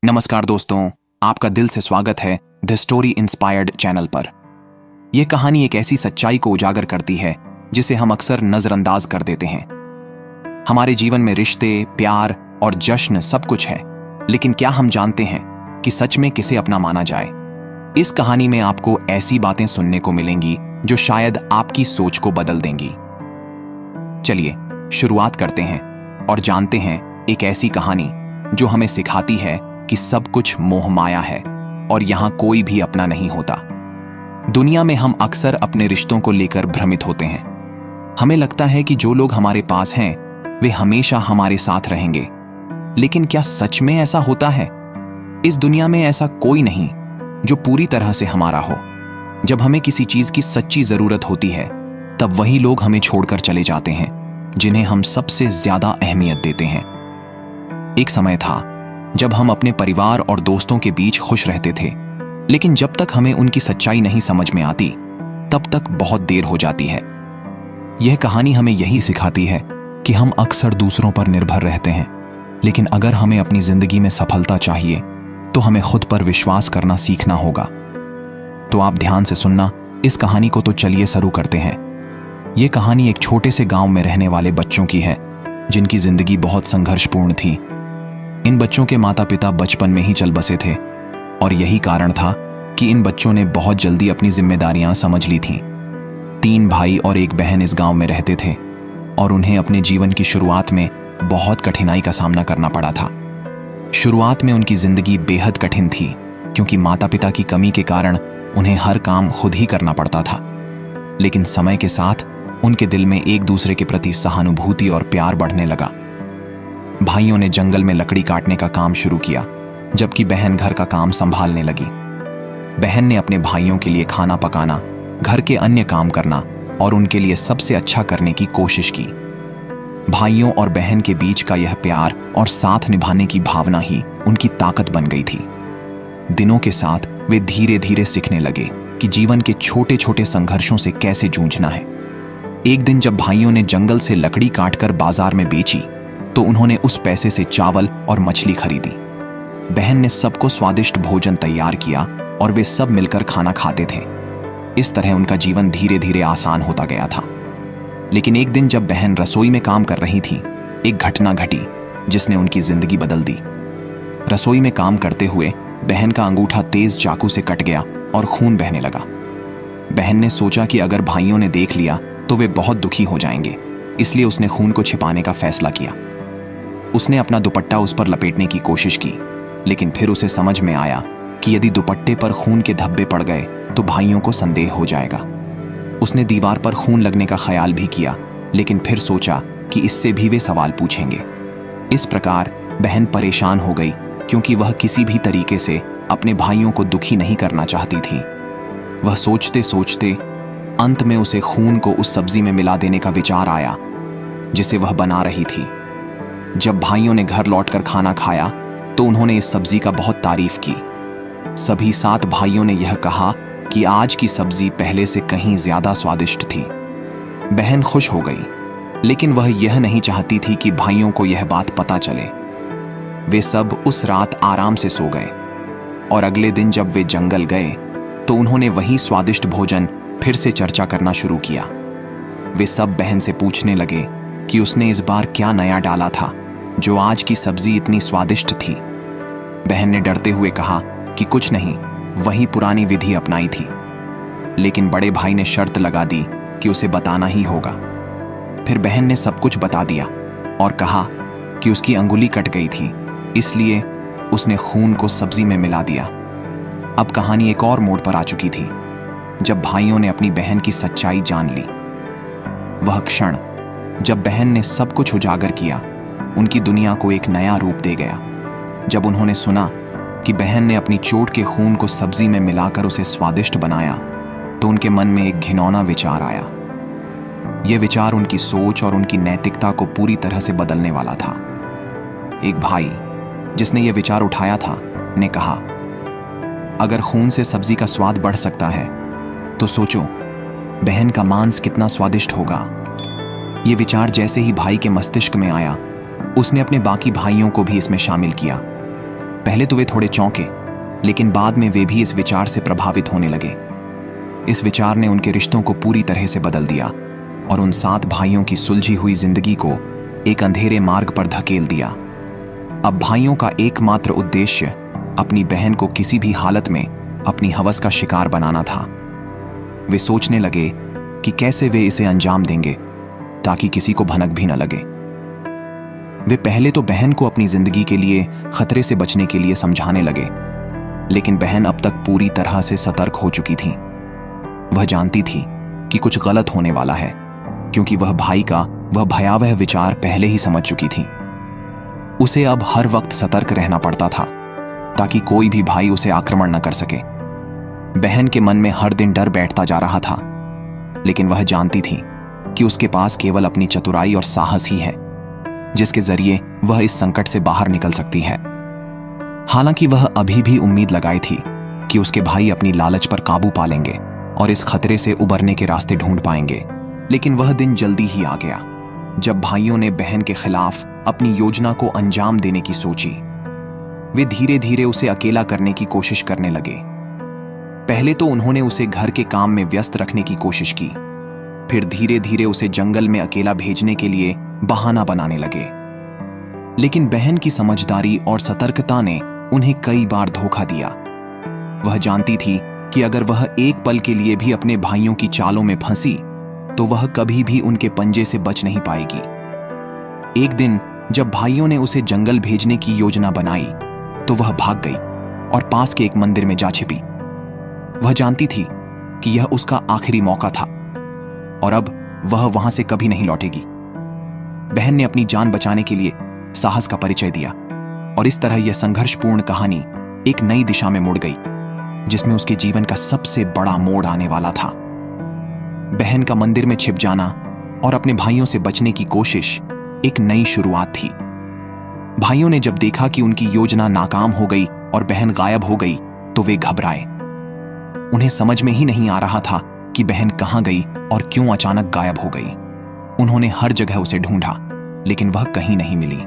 नमस्कार दोस्तों, आपका दिल से स्वागत है द स्टोरी इंस्पायर्ड चैनल पर। यह कहानी एक ऐसी सच्चाई को उजागर करती है जिसे हम अक्सर नजरअंदाज कर देते हैं। हमारे जीवन में रिश्ते, प्यार और जश्न सब कुछ है, लेकिन क्या हम जानते हैं कि सच में किसे अपना माना जाए? इस कहानी में आपको ऐसी बातें सुनने को मिलेंगी जो शायद आपकी सोच को बदल देंगी। चलिए शुरुआत करते हैं और जानते हैं एक ऐसी कहानी जो हमें सिखाती है कि सब कुछ मोह माया है और यहां कोई भी अपना नहीं होता। दुनिया में हम अक्सर अपने रिश्तों को लेकर भ्रमित होते हैं। हमें लगता है कि जो लोग हमारे पास हैं वे हमेशा हमारे साथ रहेंगे, लेकिन क्या सच में ऐसा होता है? इस दुनिया में ऐसा कोई नहीं जो पूरी तरह से हमारा हो। जब हमें किसी चीज की सच्ची जरूरत होती है तब वही लोग हमें छोड़कर चले जाते हैं जिन्हें हम सबसे ज्यादा अहमियत देते हैं। एक समय था जब हम अपने परिवार और दोस्तों के बीच खुश रहते थे, लेकिन जब तक हमें उनकी सच्चाई नहीं समझ में आती तब तक बहुत देर हो जाती है। यह कहानी हमें यही सिखाती है कि हम अक्सर दूसरों पर निर्भर रहते हैं, लेकिन अगर हमें अपनी जिंदगी में सफलता चाहिए तो हमें खुद पर विश्वास करना सीखना होगा। तो आप ध्यान से सुनना इस कहानी को। तो चलिए शुरू करते हैं। यह कहानी एक छोटे से गांव में रहने वाले बच्चों की है जिनकी जिंदगी बहुत संघर्षपूर्ण थी। इन बच्चों के माता पिता बचपन में ही चल बसे थे और यही कारण था कि इन बच्चों ने बहुत जल्दी अपनी जिम्मेदारियां समझ ली थीं। 3 भाई और 1 बहन इस गांव में रहते थे और उन्हें अपने जीवन की शुरुआत में बहुत कठिनाई का सामना करना पड़ा था। शुरुआत में उनकी जिंदगी बेहद कठिन थी क्योंकि माता पिता की कमी के कारण उन्हें हर काम खुद ही करना पड़ता था। लेकिन समय के साथ उनके दिल में एक दूसरे के प्रति सहानुभूति और प्यार बढ़ने लगा। भाइयों ने जंगल में लकड़ी काटने का काम शुरू किया, जबकि बहन घर का काम संभालने लगी। बहन ने अपने भाइयों के लिए खाना पकाना, घर के अन्य काम करना और उनके लिए सबसे अच्छा करने की कोशिश की। भाइयों और बहन के बीच का यह प्यार और साथ निभाने की भावना ही उनकी ताकत बन गई थी। दिनों के साथ वे धीरे धीरे सीखने लगे कि जीवन के छोटे छोटे संघर्षों से कैसे जूझना है। एक दिन जब भाइयों ने जंगल से लकड़ी काटकर बाजार में बेची तो उन्होंने उस पैसे से चावल और मछली खरीदी। बहन ने सबको स्वादिष्ट भोजन तैयार किया और वे सब मिलकर खाना खाते थे। इस तरह उनका जीवन धीरे धीरे आसान होता गया था। लेकिन एक दिन जब बहन रसोई में काम कर रही थी, एक घटना घटी जिसने उनकी जिंदगी बदल दी। रसोई में काम करते हुए बहन का अंगूठा तेज चाकू से कट गया और खून बहने लगा। बहन ने सोचा कि अगर भाइयों ने देख लिया तो वे बहुत दुखी हो जाएंगे, इसलिए उसने खून को छिपाने का फैसला किया। उसने अपना दुपट्टा उस पर लपेटने की कोशिश की, लेकिन फिर उसे समझ में आया कि यदि दुपट्टे पर खून के धब्बे पड़ गए तो भाइयों को संदेह हो जाएगा। उसने दीवार पर खून लगने का ख्याल भी किया, लेकिन फिर सोचा कि इससे भी वे सवाल पूछेंगे। इस प्रकार बहन परेशान हो गई क्योंकि वह किसी भी तरीके से अपने भाइयों को दुखी नहीं करना चाहती थी। वह सोचते सोचते अंत में उसे खून को उस सब्जी में मिला देने का विचार आया जिसे वह बना रही थी। जब भाइयों ने घर लौटकर खाना खाया तो उन्होंने इस सब्जी का बहुत तारीफ की। सभी 7 भाइयों ने यह कहा कि आज की सब्जी पहले से कहीं ज्यादा स्वादिष्ट थी। बहन खुश हो गई, लेकिन वह यह नहीं चाहती थी कि भाइयों को यह बात पता चले। वे सब उस रात आराम से सो गए और अगले दिन जब वे जंगल गए तो उन्होंने वही स्वादिष्ट भोजन फिर से चर्चा करना शुरू किया। वे सब बहन से पूछने लगे कि उसने इस बार क्या नया डाला था जो आज की सब्जी इतनी स्वादिष्ट थी। बहन ने डरते हुए कहा कि कुछ नहीं, वही पुरानी विधि अपनाई थी। लेकिन बड़े भाई ने शर्त लगा दी कि उसे बताना ही होगा। फिर बहन ने सब कुछ बता दिया और कहा कि उसकी अंगुली कट गई थी, इसलिए उसने खून को सब्जी में मिला दिया। अब कहानी एक और मोड़ पर आ चुकी थी जब भाइयों ने अपनी बहन की सच्चाई जान ली। वह क्षण जब बहन ने सब कुछ उजागर किया उनकी दुनिया को एक नया रूप दे गया। जब उन्होंने सुना कि बहन ने अपनी चोट के खून को सब्जी में मिलाकर उसे स्वादिष्ट बनाया तो उनके मन में एक घिनौना विचार आया। यह विचार उनकी सोच और उनकी नैतिकता को पूरी तरह से बदलने वाला था। एक भाई जिसने यह विचार उठाया था ने कहा, अगर खून से सब्जी का स्वाद बढ़ सकता है तो सोचो बहन का मांस कितना स्वादिष्ट होगा। यह विचार जैसे ही भाई के मस्तिष्क में आया उसने अपने बाकी भाइयों को भी इसमें शामिल किया। पहले तो वे थोड़े चौंके, लेकिन बाद में वे भी इस विचार से प्रभावित होने लगे। इस विचार ने उनके रिश्तों को पूरी तरह से बदल दिया और उन 7 भाइयों की सुलझी हुई जिंदगी को एक अंधेरे मार्ग पर धकेल दिया। अब भाइयों का एकमात्र उद्देश्य अपनी बहन को किसी भी हालत में अपनी हवस का शिकार बनाना था। वे सोचने लगे कि कैसे वे इसे अंजाम देंगे ताकि किसी को भनक भी न लगे। वे पहले तो बहन को अपनी जिंदगी के लिए खतरे से बचने के लिए समझाने लगे, लेकिन बहन अब तक पूरी तरह से सतर्क हो चुकी थी। वह जानती थी कि कुछ गलत होने वाला है, क्योंकि वह भाई का वह भयावह विचार पहले ही समझ चुकी थी। उसे अब हर वक्त सतर्क रहना पड़ता था ताकि कोई भी भाई उसे आक्रमण न कर सके। बहन के मन में हर दिन डर बैठता जा रहा था, लेकिन वह जानती थी कि उसके पास केवल अपनी चतुराई और साहस ही है, जिसके जरिए वह इस संकट से बाहर निकल सकती है। हालांकि वह अभी भी उम्मीद लगाई थी कि उसके भाई अपनी लालच पर काबू पा लेंगे और इस खतरे से उबरने के रास्ते ढूंढ पाएंगे, लेकिन वह दिन जल्दी ही आ गया जब भाइयों ने बहन के खिलाफ अपनी योजना को अंजाम देने की सोची। वे धीरे धीरे उसे अकेला करने की कोशिश करने लगे। पहले तो उन्होंने उसे घर के काम में व्यस्त रखने की कोशिश की, फिर धीरे धीरे उसे जंगल में अकेला भेजने के लिए बहाना बनाने लगे। लेकिन बहन की समझदारी और सतर्कता ने उन्हें कई बार धोखा दिया। वह जानती थी कि अगर वह एक पल के लिए भी अपने भाइयों की चालों में फंसी तो वह कभी भी उनके पंजे से बच नहीं पाएगी। एक दिन जब भाइयों ने उसे जंगल भेजने की योजना बनाई तो वह भाग गई और पास के एक मंदिर में जा छिपी। वह जानती थी कि यह उसका आखिरी मौका था और अब वह वहां से कभी नहीं लौटेगी। बहन ने अपनी जान बचाने के लिए साहस का परिचय दिया और इस तरह यह संघर्षपूर्ण कहानी एक नई दिशा में मुड़ गई, जिसमें उसके जीवन का सबसे बड़ा मोड़ आने वाला था। बहन का मंदिर में छिप जाना और अपने भाइयों से बचने की कोशिश एक नई शुरुआत थी। भाइयों ने जब देखा कि उनकी योजना नाकाम हो गई और बहन गायब हो गई तो वे घबराए। उन्हें समझ में ही नहीं आ रहा था कि बहन कहां गई और क्यों अचानक गायब हो गई। उन्होंने हर जगह उसे ढूंढा, लेकिन वह कहीं नहीं मिली।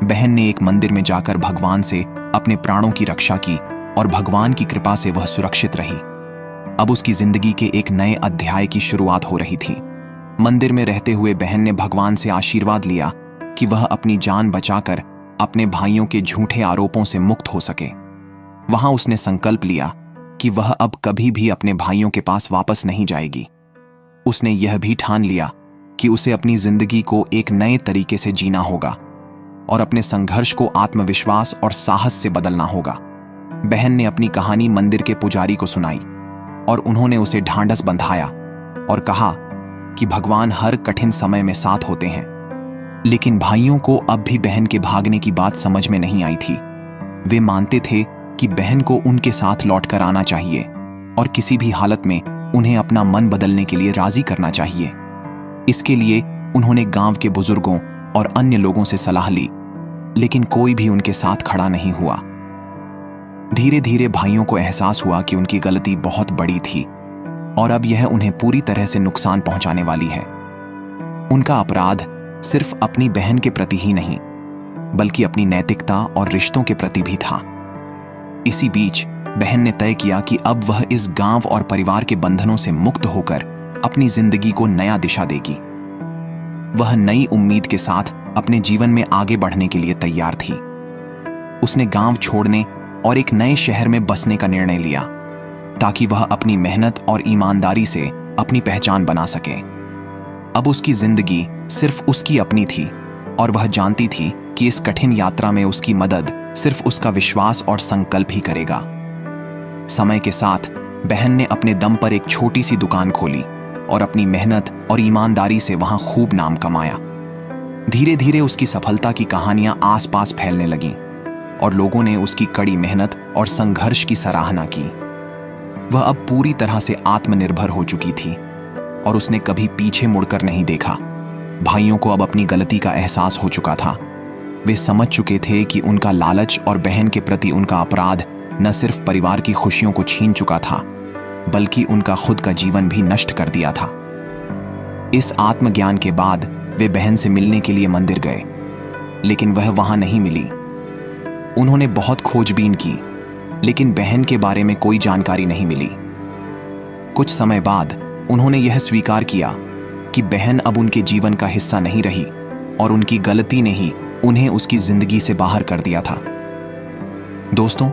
बहन ने एक मंदिर में जाकर भगवान से अपने प्राणों की रक्षा की और भगवान की कृपा से वह सुरक्षित रही। अब उसकी जिंदगी के एक नए अध्याय की शुरुआत हो रही थी। मंदिर में रहते हुए बहन ने भगवान से आशीर्वाद लिया कि वह अपनी जान बचाकर अपने भाइयों के झूठे आरोपों से मुक्त हो सके। वहां उसने संकल्प लिया कि वह अब कभी भी अपने भाइयों के पास वापस नहीं जाएगी। उसने यह भी ठान लिया कि उसे अपनी जिंदगी को एक नए तरीके से जीना होगा और अपने संघर्ष को आत्मविश्वास और साहस से बदलना होगा। बहन ने अपनी कहानी मंदिर के पुजारी को सुनाई और उन्होंने उसे ढांढस बंधाया और कहा कि भगवान हर कठिन समय में साथ होते हैं। लेकिन भाइयों को अब भी बहन के भागने की बात समझ में नहीं आई थी। वे मानते थे कि बहन को उनके साथ लौटकर आना चाहिए और किसी भी हालत में उन्हें अपना मन बदलने के लिए राजी करना चाहिए। इसके लिए उन्होंने गांव के बुजुर्गों और अन्य लोगों से सलाह ली, लेकिन कोई भी उनके साथ खड़ा नहीं हुआ। धीरे धीरे भाइयों को एहसास हुआ कि उनकी गलती बहुत बड़ी थी और अब यह उन्हें पूरी तरह से नुकसान पहुंचाने वाली है। उनका अपराध सिर्फ अपनी बहन के प्रति ही नहीं, बल्कि अपनी नैतिकता और रिश्तों के प्रति भी था। इसी बीच बहन ने तय किया कि अब वह इस गांव और परिवार के बंधनों से मुक्त होकर अपनी जिंदगी को नया दिशा देगी। वह नई उम्मीद के साथ अपने जीवन में आगे बढ़ने के लिए तैयार थी। उसने गांव छोड़ने और एक नए शहर में बसने का निर्णय लिया ताकि वह अपनी मेहनत और ईमानदारी से अपनी पहचान बना सके। अब उसकी जिंदगी सिर्फ उसकी अपनी थी और वह जानती थी कि इस कठिन यात्रा में उसकी मदद सिर्फ उसका विश्वास और संकल्प ही करेगा। समय के साथ बहन ने अपने दम पर एक छोटी सी दुकान खोली और अपनी मेहनत और ईमानदारी से वहां खूब नाम कमाया। धीरे धीरे उसकी सफलता की कहानियां आसपास फैलने लगीं और लोगों ने उसकी कड़ी मेहनत और संघर्ष की सराहना की। वह अब पूरी तरह से आत्मनिर्भर हो चुकी थी और उसने कभी पीछे मुड़कर नहीं देखा। भाइयों को अब अपनी गलती का एहसास हो चुका था। वे समझ चुके थे कि उनका लालच और बहन के प्रति उनका अपराध न सिर्फ परिवार की खुशियों को छीन चुका था, बल्कि उनका खुद का जीवन भी नष्ट कर दिया था। इस आत्मज्ञान के बाद वे बहन से मिलने के लिए मंदिर गए, लेकिन वह वहां नहीं मिली। उन्होंने बहुत खोजबीन की, लेकिन बहन के बारे में कोई जानकारी नहीं मिली। कुछ समय बाद उन्होंने यह स्वीकार किया कि बहन अब उनके जीवन का हिस्सा नहीं रही और उनकी गलती ने ही उन्हें उसकी जिंदगी से बाहर कर दिया था। दोस्तों,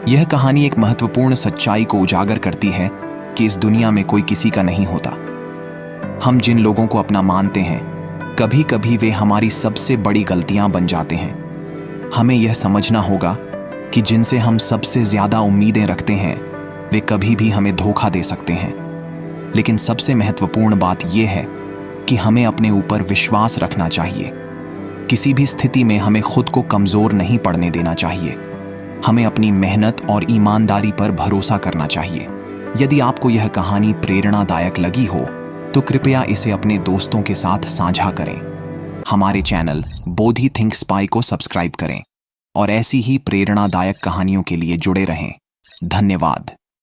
यह कहानी एक महत्वपूर्ण सच्चाई को उजागर करती है कि इस दुनिया में कोई किसी का नहीं होता। हम जिन लोगों को अपना मानते हैं, कभी कभी वे हमारी सबसे बड़ी गलतियां बन जाते हैं। हमें यह समझना होगा कि जिनसे हम सबसे ज्यादा उम्मीदें रखते हैं, वे कभी भी हमें धोखा दे सकते हैं। लेकिन सबसे महत्वपूर्ण बात यह है कि हमें अपने ऊपर विश्वास रखना चाहिए। किसी भी स्थिति में हमें खुद को कमजोर नहीं पड़ने देना चाहिए। हमें अपनी मेहनत और ईमानदारी पर भरोसा करना चाहिए। यदि आपको यह कहानी प्रेरणादायक लगी हो तो कृपया इसे अपने दोस्तों के साथ साझा करें। हमारे चैनल बोधी थिंक स्पाई को सब्सक्राइब करें और ऐसी ही प्रेरणादायक कहानियों के लिए जुड़े रहें। धन्यवाद।